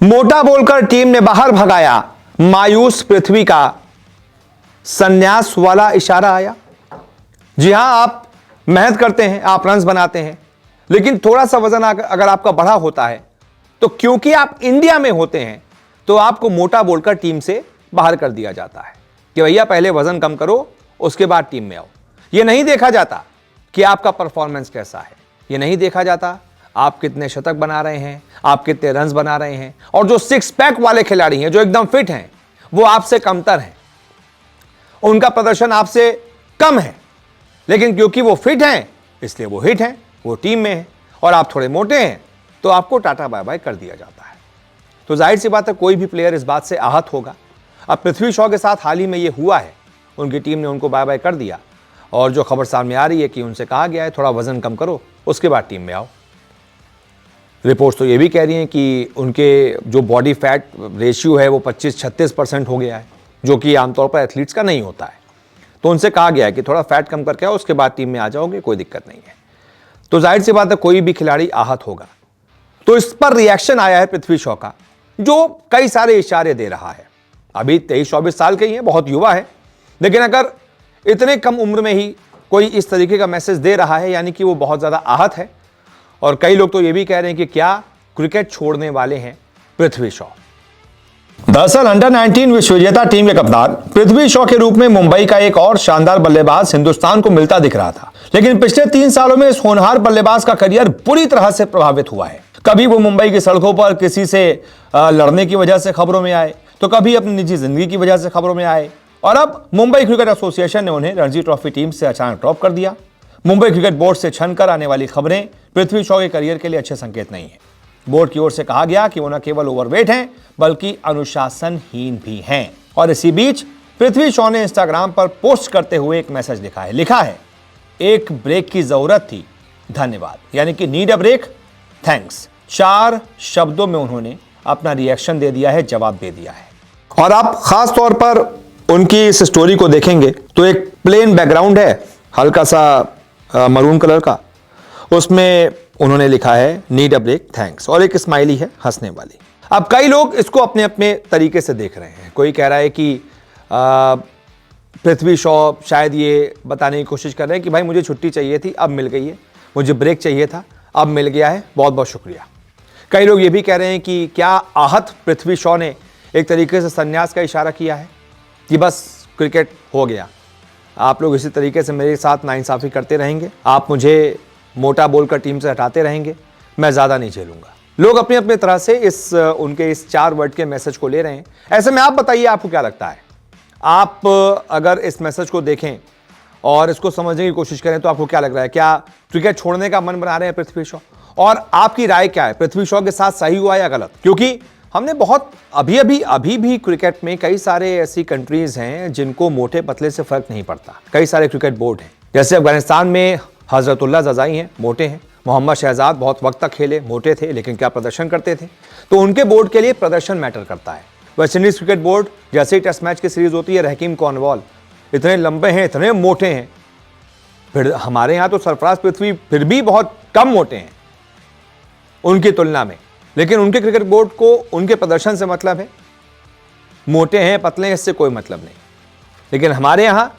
मोटा बोलकर टीम ने बाहर भगाया, मायूस पृथ्वी का संन्यास वाला इशारा आया। जी हां, आप मेहनत करते हैं, आप रन्स बनाते हैं, लेकिन थोड़ा सा वजन अगर आपका बढ़ा होता है तो क्योंकि आप इंडिया में होते हैं तो आपको मोटा बोलकर टीम से बाहर कर दिया जाता है कि भैया पहले वजन कम करो, उसके बाद टीम में आओ। यह नहीं देखा जाता कि आपका परफॉर्मेंस कैसा है, यह नहीं देखा जाता आप कितने शतक बना रहे हैं, आप कितने रन्स बना रहे हैं। और जो सिक्स पैक वाले खिलाड़ी हैं, जो एकदम फिट हैं, वो आपसे कमतर हैं, उनका प्रदर्शन आपसे कम है, लेकिन क्योंकि वो फिट हैं इसलिए वो हिट हैं, वो टीम में हैं। और आप थोड़े मोटे हैं तो आपको टाटा बाय बाय कर दिया जाता है। तो जाहिर सी बात है कोई भी प्लेयर इस बात से आहत होगा। अब पृथ्वी शॉ के साथ हाल ही में ये हुआ है, उनकी टीम ने उनको बाय बाय कर दिया और जो खबर सामने आ रही है कि उनसे कहा गया है थोड़ा वजन कम करो, उसके बाद टीम में आओ। रिपोर्ट्स तो ये भी कह रही हैं कि उनके जो बॉडी फैट रेशियो है वो 25-36% हो गया है, जो कि आमतौर पर एथलीट्स का नहीं होता है। तो उनसे कहा गया है कि थोड़ा फैट कम करके आओ, उसके बाद टीम में आ जाओगे, कोई दिक्कत नहीं है। तो जाहिर सी बात है कोई भी खिलाड़ी आहत होगा। तो इस पर रिएक्शन आया है पृथ्वी शॉ का, जो कई सारे इशारे दे रहा है। अभी 23-24 साल के ही है, बहुत युवा है, लेकिन अगर इतने कम उम्र में ही कोई इस तरीके का मैसेज दे रहा है यानी कि वो बहुत ज़्यादा आहत है। और कई लोग तो ये भी कह रहे हैं कि क्या क्रिकेट छोड़ने वाले हैं पृथ्वी शॉ। दरअसल अंडर-19 विश्व विजेता टीम के कप्तान पृथ्वी शॉ के रूप में मुंबई का एक और शानदार बल्लेबाज हिंदुस्तान को मिलता दिख रहा था, लेकिन पिछले 3 सालों में इस होनहार बल्लेबाज का करियर बुरी तरह से प्रभावित हुआ है। कभी वो मुंबई की सड़कों पर किसी से लड़ने की वजह से खबरों में आए, तो कभी अपनी निजी जिंदगी की वजह से खबरों में आए, और अब मुंबई क्रिकेट एसोसिएशन ने उन्हें रणजी ट्रॉफी टीम से अचानक ड्रॉप कर दिया। मुंबई क्रिकेट बोर्ड से छनकर आने वाली खबरें पृथ्वी शॉ के करियर के लिए अच्छे संकेत नहीं है। बोर्ड की ओर से कहा गया कि वो न केवल ओवरवेट हैं बल्कि अनुशासनहीन भी हैं। और इसी बीच पृथ्वी शॉ ने इंस्टाग्राम पर पोस्ट करते हुए एक मैसेज लिखा है, एक ब्रेक की जरूरत थी, धन्यवाद, यानी कि नीड अ ब्रेक, थैंक्स। 4 शब्दों में उन्होंने अपना रिएक्शन दे दिया है, जवाब दे दिया है। और आप खास तौर पर उनकी इस स्टोरी को देखेंगे तो एक प्लेन बैकग्राउंड है, हल्का सा मरून कलर का, उसमें उन्होंने लिखा है नीड अ ब्रेक, थैंक्स, और एक स्माइली है हंसने वाली। अब कई लोग इसको अपने अपने तरीके से देख रहे हैं। कोई कह रहा है कि पृथ्वी शॉ शायद ये बताने की कोशिश कर रहे हैं कि भाई मुझे छुट्टी चाहिए थी, अब मिल गई है, मुझे ब्रेक चाहिए था, अब मिल गया है, बहुत बहुत शुक्रिया। कई लोग ये भी कह रहे हैं कि क्या आहत पृथ्वी शॉ ने एक तरीके से संन्यास का इशारा किया है कि बस क्रिकेट हो गया, आप लोग इसी तरीके से मेरे साथ नाइंसाफ़ी करते रहेंगे, आप मुझे मोटा बोलकर टीम से हटाते रहेंगे, मैं ज़्यादा नहीं झेलूंगा। लोग अपनी अपनी तरह से उनके इस 4 वर्ड के मैसेज को ले रहे हैं। ऐसे में आप बताइए आपको क्या लगता है? आप अगर इस मैसेज को देखें और इसको समझने की कोशिश करें तो आपको क्या लग रहा है? क्या क्रिकेट छोड़ने का मन बना रहे हैं पृथ्वी शॉ? और आपकी राय क्या है, पृथ्वी शॉ के साथ सही हुआ या गलत? क्योंकि हमने बहुत अभी भी क्रिकेट में कई सारे ऐसी कंट्रीज हैं जिनको मोटे पतले से फर्क नहीं पड़ता। कई सारे क्रिकेट बोर्ड हैं, जैसे अफगानिस्तान में हजरतुल्ला जजाई हैं, मोटे हैं। मोहम्मद शहजाद बहुत वक्त तक खेले, मोटे थे, लेकिन क्या प्रदर्शन करते थे। तो उनके बोर्ड के लिए प्रदर्शन मैटर करता है। वेस्ट इंडीज क्रिकेट बोर्ड, जैसे ही टेस्ट मैच की सीरीज होती है, रहीम कॉर्नवॉल इतने लंबे हैं, इतने मोटे हैं। फिर हमारे यहाँ तो सरफराज पृथ्वी फिर भी बहुत कम मोटे हैं उनकी तुलना में, लेकिन उनके क्रिकेट बोर्ड को उनके प्रदर्शन से मतलब है। मोटे हैं पतले हैं इससे कोई मतलब नहीं। लेकिन हमारे यहाँ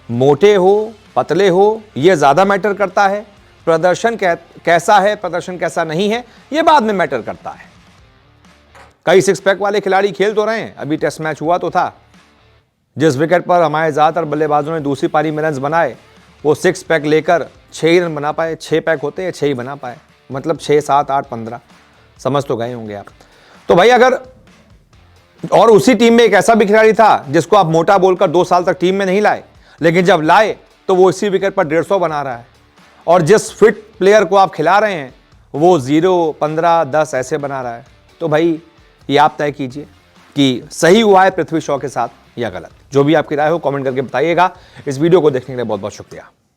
मोटे हो पतले हो ये ज़्यादा मैटर करता है, प्रदर्शन कैसा है, प्रदर्शन कैसा नहीं है, ये बाद में मैटर करता है। कई 6 पैक वाले खिलाड़ी खेल तो रहे हैं। अभी टेस्ट मैच हुआ तो था, जिस विकेट पर हमारे ज़्यादातर बल्लेबाजों ने दूसरी पारी में रन बनाए, वो 6 पैक लेकर 6 ही रन बना पाए। 6 पैक होते हैं, 6 ही बना पाए, मतलब 6, 7, 8, 15, समझ तो गए होंगे आप। तो भाई अगर, और उसी टीम में एक ऐसा भी खिलाड़ी था जिसको आप मोटा बोलकर 2 साल तक टीम में नहीं लाए, लेकिन जब लाए तो वो इसी विकेट पर 150 बना रहा है। और जिस फिट प्लेयर को आप खिला रहे हैं वो 0, 15, 10 ऐसे बना रहा है। तो भाई ये आप तय कीजिए कि सही हुआ है पृथ्वी शॉ के साथ या गलत। जो भी आपकी राय हो कमेंट करके बताइएगा। इस वीडियो को देखने के लिए बहुत बहुत शुक्रिया।